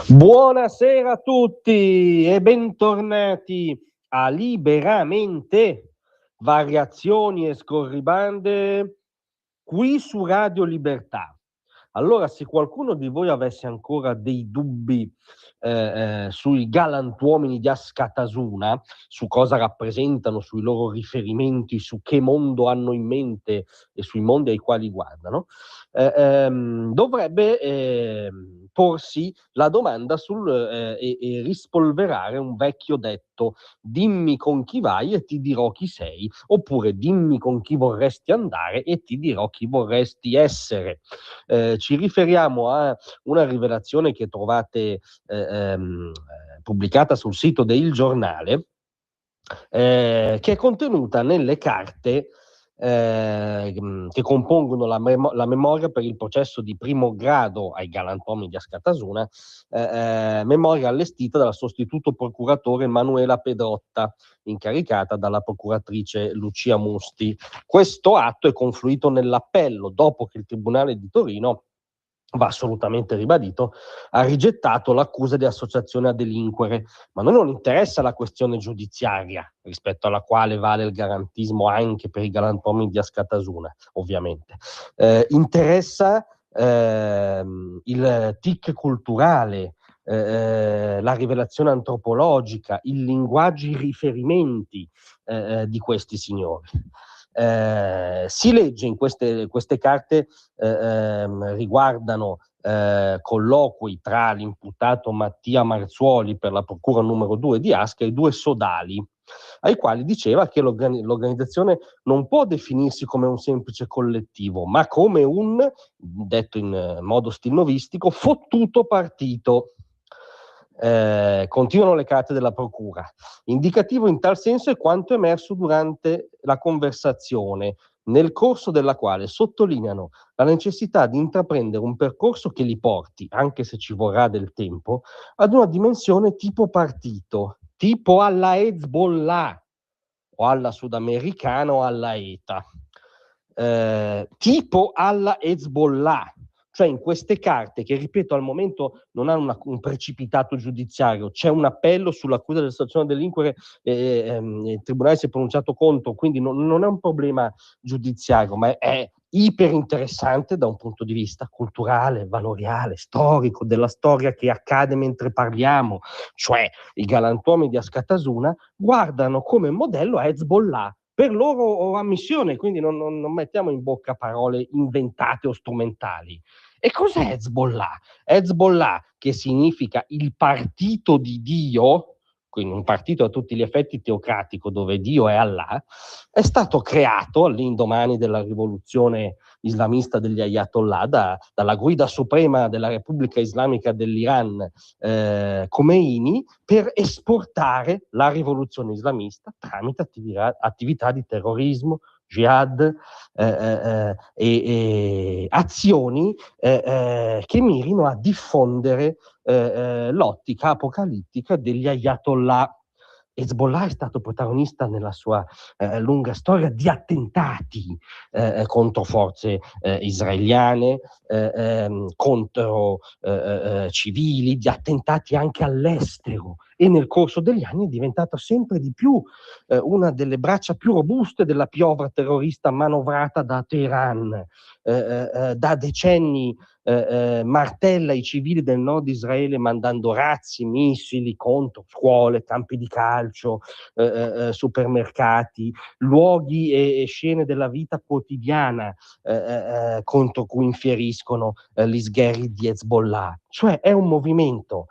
Buonasera a tutti e bentornati a Liberamente, variazioni e scorribande qui su Radio Libertà. Allora, se qualcuno di voi avesse ancora dei dubbi sui galantuomini di Askatasuna, su cosa rappresentano, sui loro riferimenti, su che mondo hanno in mente e sui mondi ai quali guardano, dovrebbe porsi la domanda e rispolverare un vecchio detto: dimmi con chi vai e ti dirò chi sei, oppure dimmi con chi vorresti andare e ti dirò chi vorresti essere. Ci riferiamo a una rivelazione che trovate pubblicata sul sito del Giornale, che è contenuta nelle carte che compongono la memoria per il processo di primo grado ai galantuomini di Askatasuna, memoria allestita dal sostituto procuratore Manuela Pedrotta, incaricata dalla procuratrice Lucia Musti. Questo atto è confluito nell'appello dopo che il Tribunale di Torino, va assolutamente ribadito, ha rigettato l'accusa di associazione a delinquere, ma a noi non interessa la questione giudiziaria, rispetto alla quale vale il garantismo anche per i galantuomini di Askatasuna, ovviamente. Interessa il tic culturale, la rivelazione antropologica, il linguaggio, i riferimenti di questi signori. Si legge in queste carte riguardano colloqui tra l'imputato Mattia Marzuoli per la procura numero 2 di Asca e due sodali, ai quali diceva che l'organizzazione non può definirsi come un semplice collettivo, ma come un, detto in modo stilnovistico, fottuto partito. Continuano le carte della procura. Indicativo in tal senso è quanto emerso durante la conversazione, nel corso della quale sottolineano la necessità di intraprendere un percorso che li porti, anche se ci vorrà del tempo, ad una dimensione tipo partito, tipo alla Hezbollah o alla sudamericana o alla ETA, tipo alla Hezbollah. Cioè in queste carte, che ripeto al momento non hanno un precipitato giudiziario, c'è un appello sull'accusa dell'associazione a delinquere, il tribunale si è pronunciato contro, quindi non è un problema giudiziario, ma è iper interessante da un punto di vista culturale, valoriale, storico, della storia che accade mentre parliamo. Cioè i galantuomini di Askatasuna guardano come modello a Hezbollah per loro ammissione, quindi non mettiamo in bocca parole inventate o strumentali. E cos'è Hezbollah? Hezbollah, che significa il partito di Dio, quindi un partito a tutti gli effetti teocratico dove Dio è Allah, è stato creato all'indomani della rivoluzione islamista degli Ayatollah dalla guida suprema della Repubblica Islamica dell'Iran, Khomeini, per esportare la rivoluzione islamista tramite attività di terrorismo, jihad e azioni che mirino a diffondere l'ottica apocalittica degli Ayatollah. Hezbollah è stato protagonista nella sua lunga storia di attentati contro forze israeliane, contro civili, di attentati anche all'estero, e nel corso degli anni è diventata sempre di più una delle braccia più robuste della piovra terrorista manovrata da Teheran. Da decenni martella i civili del nord Israele mandando razzi, missili contro scuole, campi di calcio, supermercati, luoghi e scene della vita quotidiana contro cui infieriscono gli sgherri di Hezbollah. Cioè è un movimento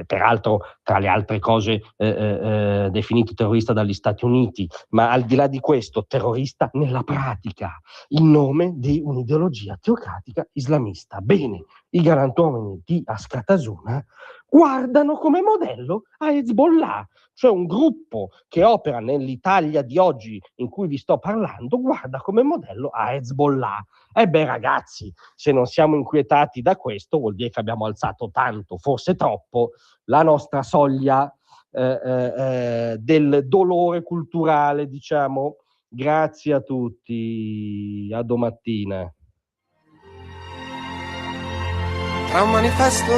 peraltro tra le altre cose definito terrorista dagli Stati Uniti, ma al di là di questo terrorista nella pratica, in nome di un'ideologia teocratica islamista. Bene, i galantuomini di Askatasuna guardano come modello a Hezbollah, cioè un gruppo che opera nell'Italia di oggi in cui vi sto parlando, guarda come modello a Hezbollah. E beh ragazzi, se non siamo inquietati da questo vuol dire che abbiamo alzato tanto, forse troppo, la nostra soglia del dolore culturale, diciamo. Grazie a tutti, a domattina. tra un manifesto